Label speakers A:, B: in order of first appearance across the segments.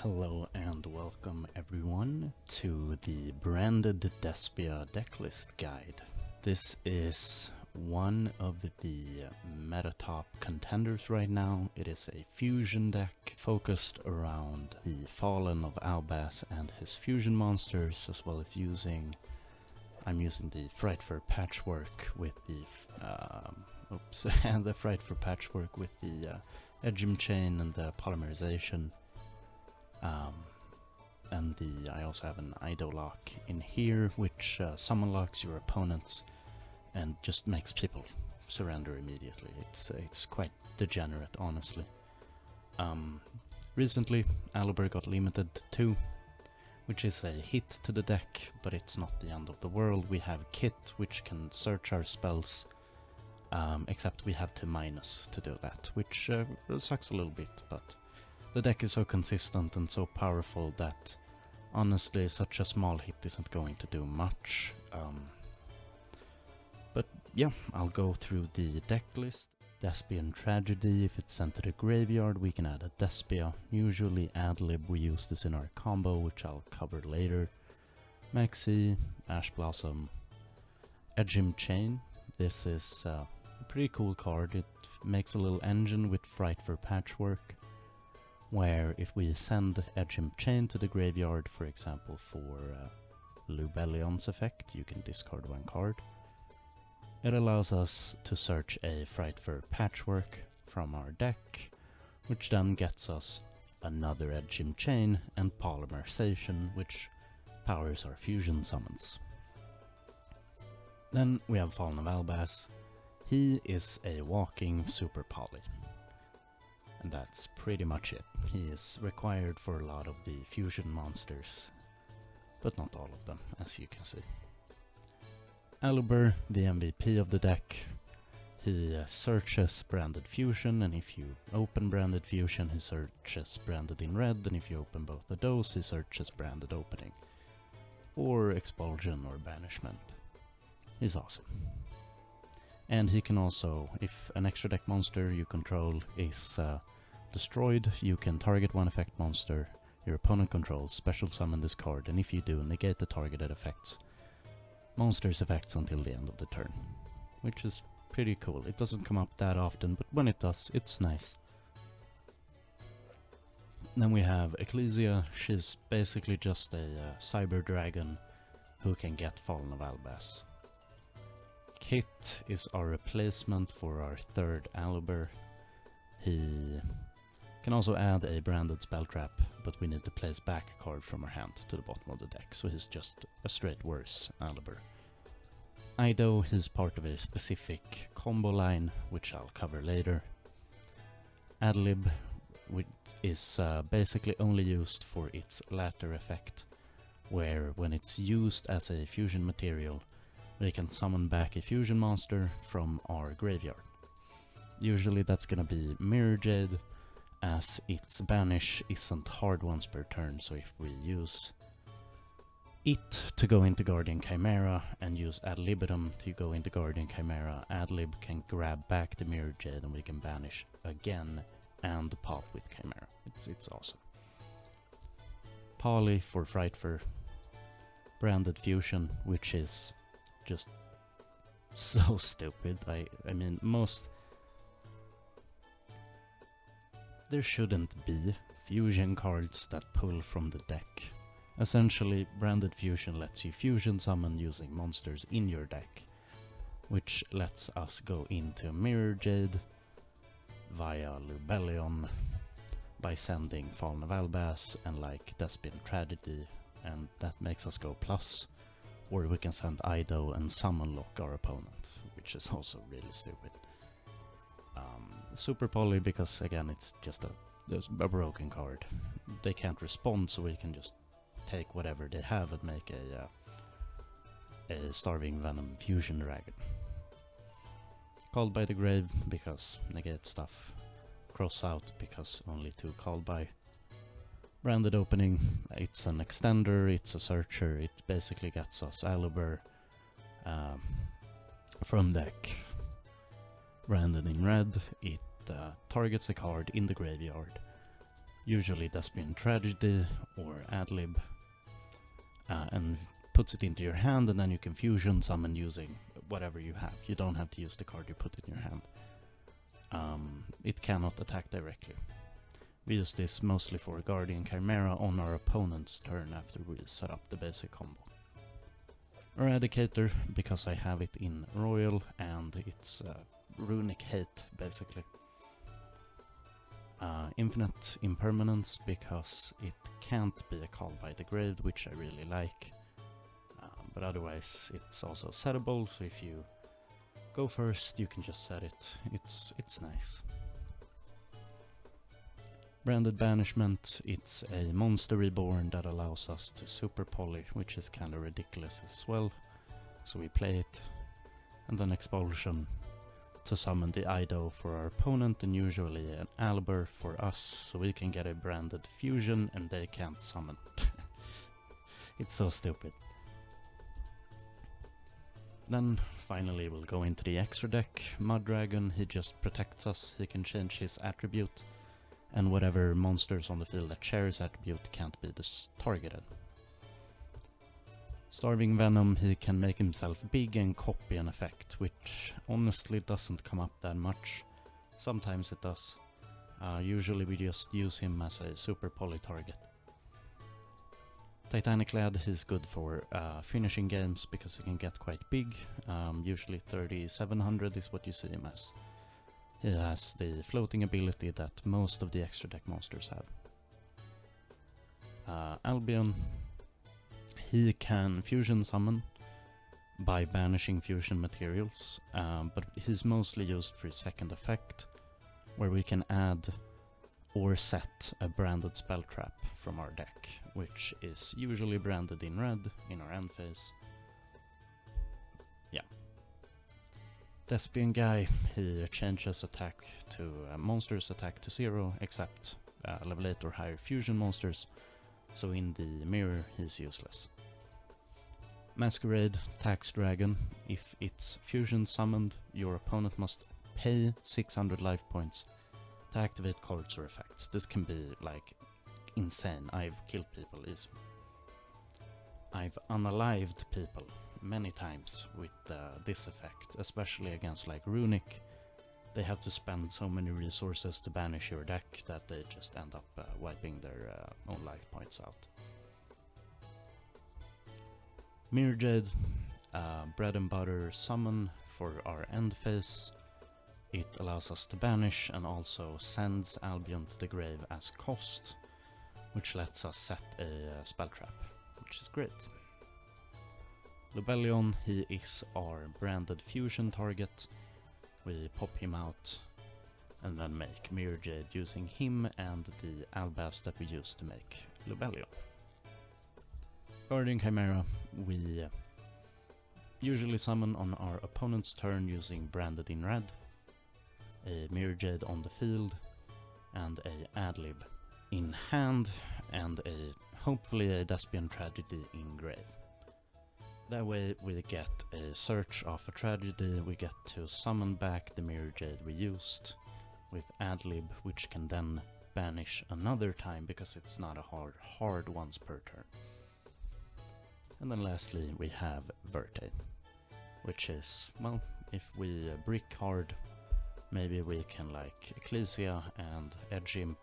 A: Hello and welcome everyone to the branded Despia decklist guide. This is one of the meta top contenders right now. It is a fusion deck focused around the Fallen of Albas and his fusion monsters, as well as I'm using the Frightfur Patchwork with the and the Frightfur Patchwork with the Edgem Chain and the Polymerization. I also have an Idol lock in here, which summon locks your opponents and just makes people surrender immediately. It's quite degenerate, honestly. Recently, Aluber got limited too, which is a hit to the deck, but it's not the end of the world. We have Kit, which can search our spells, except we have to minus to do that, which sucks a little bit, but the deck is so consistent and so powerful that honestly such a small hit isn't going to do much. But yeah, I'll go through the deck list. Despian Tragedy, if it's sent to the graveyard we can add a Despia. Usually Adlib, we use this in our combo, which I'll cover later. Maxi, Ash Blossom, Edgem Chain. This is a pretty cool card. It makes a little engine with Frightfur Patchwork, where if we send Edgem Chain to the graveyard, for example for Lubellion's effect, you can discard one card. It allows us to search a Frightfur Patchwork from our deck, which then gets us another Edgem Chain and Polymerization, which powers our fusion summons. Then we have Fallen of Albas. He is a walking super poly. And that's pretty much it. He is required for a lot of the fusion monsters, but not all of them, as you can see. Aluber, the MVP of the deck, he searches branded fusion, and if you open branded fusion, he searches branded in red, and if you open both of those, he searches branded opening, or expulsion or banishment. He's awesome. And he can also, if an extra deck monster you control is destroyed, you can target one effect monster your opponent controls, special summon this card, and if you do, negate the targeted monster's effects until the end of the turn. Which is pretty cool. It doesn't come up that often, but when it does, it's nice. Then we have Ecclesia. She's basically just a cyber dragon who can get Fallen of Albas. Kit is our replacement for our third Aluber. He can also add a branded spell trap, but we need to place back a card from our hand to the bottom of the deck, so he's just a straight worse Aluber. Ido, he's part of a specific combo line, which I'll cover later. Adlib, which is basically only used for its latter effect, where when it's used as a fusion material, we can summon back a fusion monster from our graveyard. Usually that's gonna be Mirror Jade, as its banish isn't hard once per turn, so if we use it to go into Guardian Chimera and use Ad Libitum to go into Guardian Chimera, Adlib can grab back the Mirror Jade and we can banish again and pop with Chimera. It's awesome. Poly for Frightfur, branded fusion, which is just so stupid. I mean, there shouldn't be fusion cards that pull from the deck. Essentially, branded fusion lets you fusion summon using monsters in your deck, which lets us go into Mirror Jade via Lubellion by sending Fallen of Albas and like Despian Tragedy, and that makes us go plus, or we can send Ido and summon lock our opponent, which is also really stupid. Super poly because again it's just a broken card. They can't respond, so we can just take whatever they have and make a Starving Venom fusion dragon. Called by the grave because negate stuff. Cross out because only 2 called by. Branded opening, it's an extender, it's a searcher, it basically gets us Aluber from deck. Branded in red, it targets a card in the graveyard usually Despian Tragedy or Adlib, and puts it into your hand, and then you can fusion summon using whatever you have. You don't have to use the card you put in your hand. It cannot attack directly. We use this mostly for Guardian Chimera on our opponent's turn after we set up the basic combo. Eradicator, because I have it in Royal, and it's Runic Hate, basically. Infinite Impermanence, because it can't be a call by the grave, which I really like. But otherwise, it's also settable, so if you go first, you can just set it. It's nice. Branded Banishment, it's a monster reborn that allows us to super poly, which is kinda ridiculous as well. So we play it, and then Expulsion to summon the Ido for our opponent, and usually an Albert for us, so we can get a branded fusion and they can't summon. It's so stupid. Then finally we'll go into the extra deck. Mud Dragon, he just protects us, he can change his attribute, and whatever monsters on the field that share his attribute can't be targeted. Starving Venom, he can make himself big and copy an effect, which honestly doesn't come up that much. Sometimes it does. Usually we just use him as a super poly target. Titanic Lad, he's good for finishing games because he can get quite big. Usually 3700 is what you see him as. He has the floating ability that most of the extra deck monsters have. Albion, he can fusion summon by banishing fusion materials, but he's mostly used for his second effect, where we can add or set a branded spell trap from our deck, which is usually branded in red in our end phase. Yeah. Despian guy, he changes attack to monsters attack to 0, except level 8 or higher fusion monsters, so in the mirror he's useless. Masquerade, Tax Dragon, if it's fusion summoned, your opponent must pay 600 life points to activate cards or effects. This can be like insane. I've killed people easily. I've unalived people many times with this effect, especially against like Runic. They have to spend so many resources to banish your deck that they just end up wiping their own life points out. Mirror Jade, bread and butter summon for our end phase. It allows us to banish and also sends Albion to the grave as cost, which lets us set a spell trap, which is great. Lubellion, he is our branded fusion target. We pop him out and then make Mirror Jade using him and the Albas that we used to make Lubellion. Guardian Chimera, we usually summon on our opponent's turn using branded in red, a Mirror Jade on the field, and a Adlib in hand, and hopefully a Despian Tragedy in grave. That way we get a search of a tragedy, we get to summon back the Mirror Jade we used with Adlib, which can then banish another time because it's not a hard once per turn. And then lastly we have Verte, which is, well, if we brick hard, maybe we can like Ecclesia and Edge Imp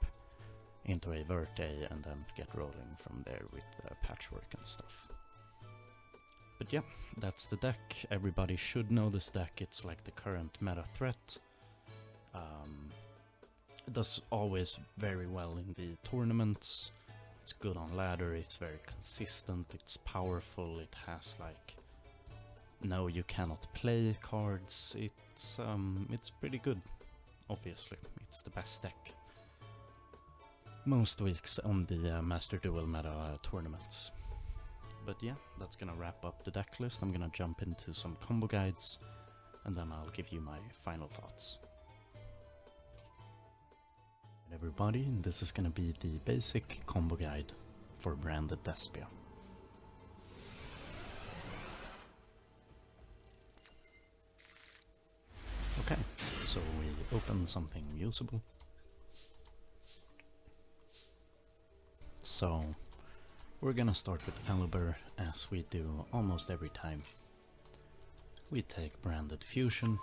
A: into a Verte and then get rolling from there with patchwork and stuff. But yeah, that's the deck. Everybody should know this deck. It's like the current meta threat. It does always very well in the tournaments. It's good on ladder, it's very consistent, it's powerful, it has like no you cannot play cards. It's pretty good, obviously. It's the best deck most weeks on the Master Duel meta tournaments. But yeah, that's gonna wrap up the deck list. I'm gonna jump into some combo guides, and then I'll give you my final thoughts. Hey everybody, this is gonna be the basic combo guide for branded Despia. Okay, so we open something usable. So we're gonna start with Caliber, as we do almost every time. We take Branded Fusion.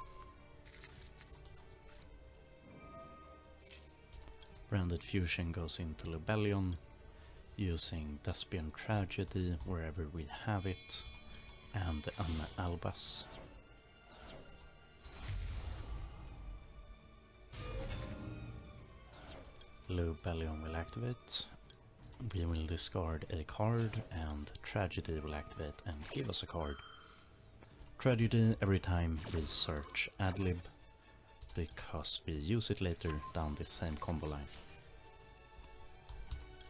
A: Branded Fusion goes into Rebellion, using Despian Tragedy wherever we have it, and an Albas. Rebellion will activate. We will discard a card, and Tragedy will activate and give us a card. Tragedy every time we search Adlib, because we use it later down this same combo line.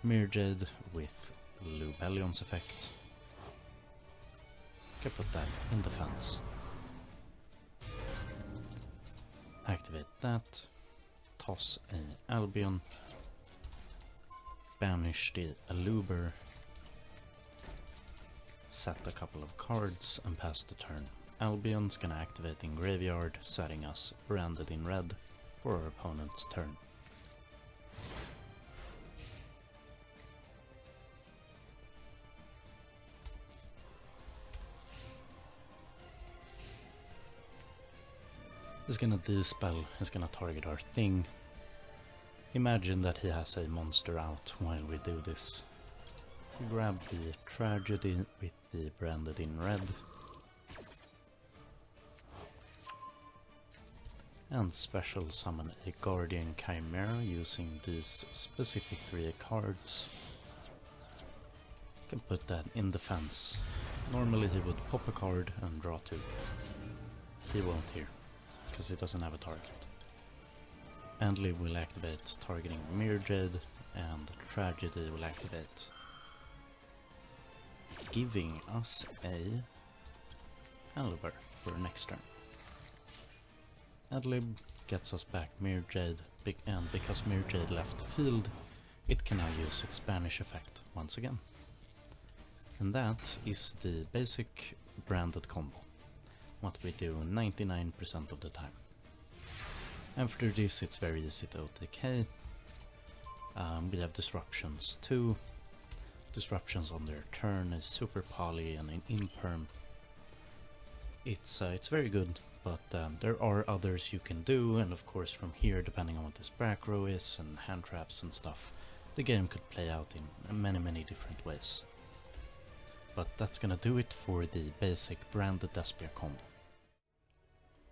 A: Mirror Jade with Rebellion's effect. Can put that in defense. Activate that. Toss a Albion. Banish the Aluber. Set a couple of cards and pass the turn. Albion's gonna activate in graveyard, setting us branded in red for our opponent's turn. He's gonna dispel, he's gonna target our thing. Imagine that he has a monster out while we do this. We grab the Tragedy with the branded in red. And special summon a Guardian Chimera using these specific 3 cards. Can put that in defense. Normally he would pop a card and draw 2. He won't here, because he doesn't have a target. Andley will activate targeting Mirror Jade, and Tragedy will activate, giving us a Caliber for next turn. Adlib gets us back Mirror Jade, and because Mirror Jade left the field, it can now use its banish effect once again. And that is the basic branded combo, what we do 99% of the time. After this it's very easy to OTK. We have disruptions too. Disruptions on their turn is super poly and an imperm. It's very good, but there are others you can do, and of course from here, depending on what this back row is and hand traps and stuff, the game could play out in many different ways. But that's gonna do it for the basic branded Despia combo.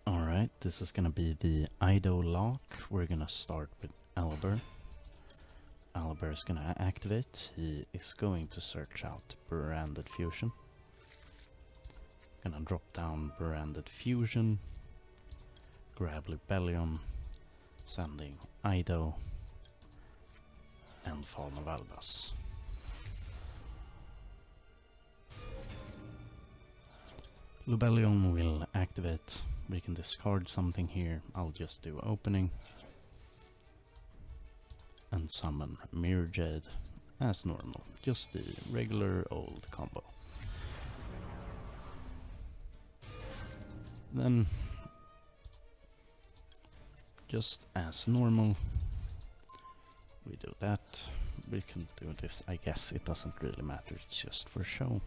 A: Alright, this is gonna be the Ido lock. We're gonna start with Albert. Albert is gonna activate. He is going to search out Branded Fusion. Gonna drop down Branded Fusion. Grab Rebellion. Sending Ido. And Fallen of Albas. Rebellion will activate. We can discard something here. I'll just do opening. And summon Mirror Jade as normal. Just the regular old combo. Then, just as normal, we do that. We can do this, I guess it doesn't really matter, it's just for show.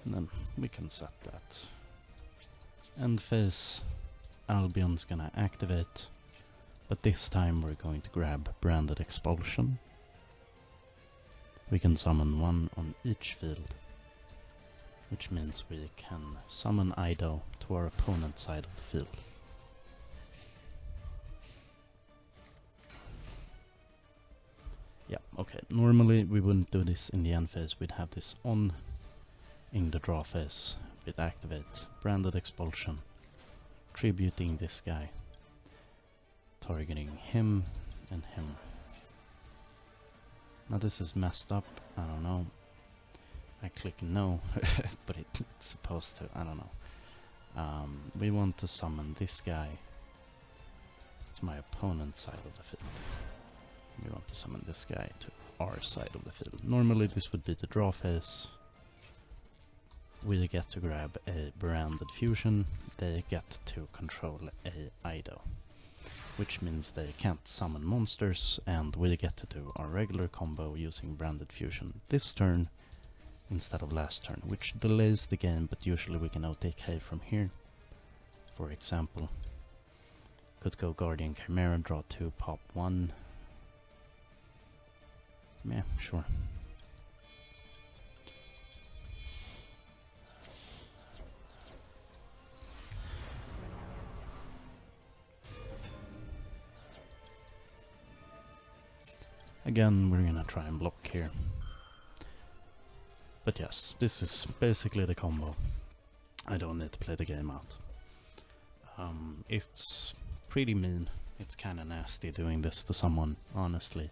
A: And then we can set that. End phase, Albion's gonna activate, but this time we're going to grab Branded Expulsion. We can summon 1 on each field, which means we can summon Ido to our opponent's side of the field. Yeah, okay, normally we wouldn't do this in the end phase, we'd have this on in the draw phase with activate, Branded Expulsion, tributing this guy, targeting him and him. Now this is messed up, I don't know. I click no, but it's supposed to, I don't know. We want to summon this guy to my opponent's side of the field. We want to summon this guy to our side of the field. Normally this would be the draw phase. we get to grab a branded fusion, they get to control a idol, which means they can't summon monsters, and we get to do our regular combo using branded fusion this turn instead of last turn, which delays the game, but usually we can OTK from here. For example, could go Guardian Chimera, draw 2, pop 1. Yeah, sure. Again, we're gonna try and block here. But yes, this is basically the combo. I don't need to play the game out. It's pretty mean. It's kinda nasty doing this to someone, honestly.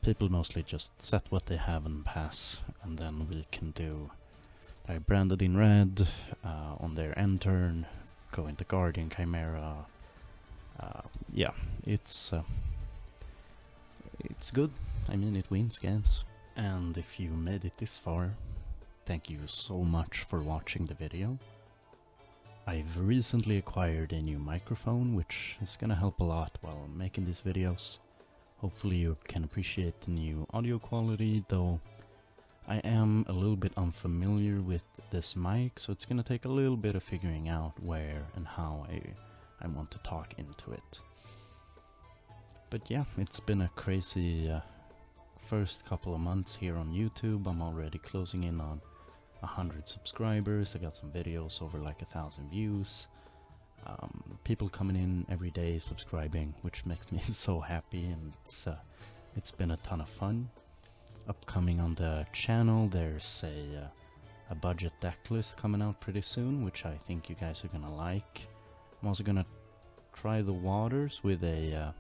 A: People mostly just set what they have and pass, and then we can do like branded in red on their end turn, go into Guardian Chimera. Yeah, it's good. I mean, it wins games. And if you made it this far, thank you so much for watching the video. I've recently acquired a new microphone, which is gonna help a lot while making these videos. Hopefully you can appreciate the new audio quality, though I am a little bit unfamiliar with this mic, so it's gonna take a little bit of figuring out where and how I want to talk into it. But yeah, it's been a crazy first couple of months here on YouTube. I'm already closing in on 100 subscribers. I got some videos over like 1,000 views. People coming in every day subscribing, which makes me so happy, and it's been a ton of fun. Upcoming on the channel, there's a budget deck list coming out pretty soon, which I think you guys are gonna like. I'm also gonna try the waters with a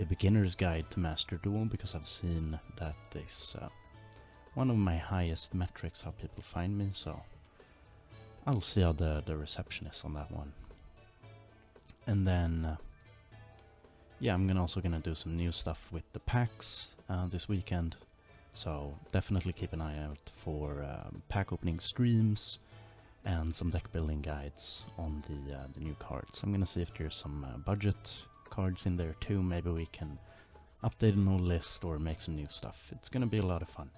A: beginner's guide to Master Duel, because I've seen that is one of my highest metrics how people find me, so I'll see how the reception is on that one. And then yeah, I'm also gonna do some new stuff with the packs this weekend, so definitely keep an eye out for pack opening streams and some deck building guides on the new cards. I'm gonna see if there's some budget cards in there too. Maybe we can update an old list or make some new stuff. It's gonna be a lot of fun.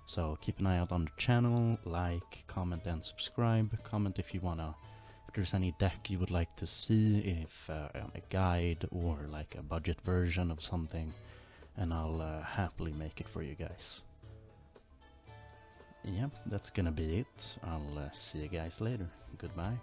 A: So keep an eye out on the channel, like, comment and subscribe. Comment if you wanna, if there's any deck you would like to see, if a guide or like a budget version of something, and I'll happily make it for you guys. Yeah, that's gonna be it. I'll see you guys later. Goodbye.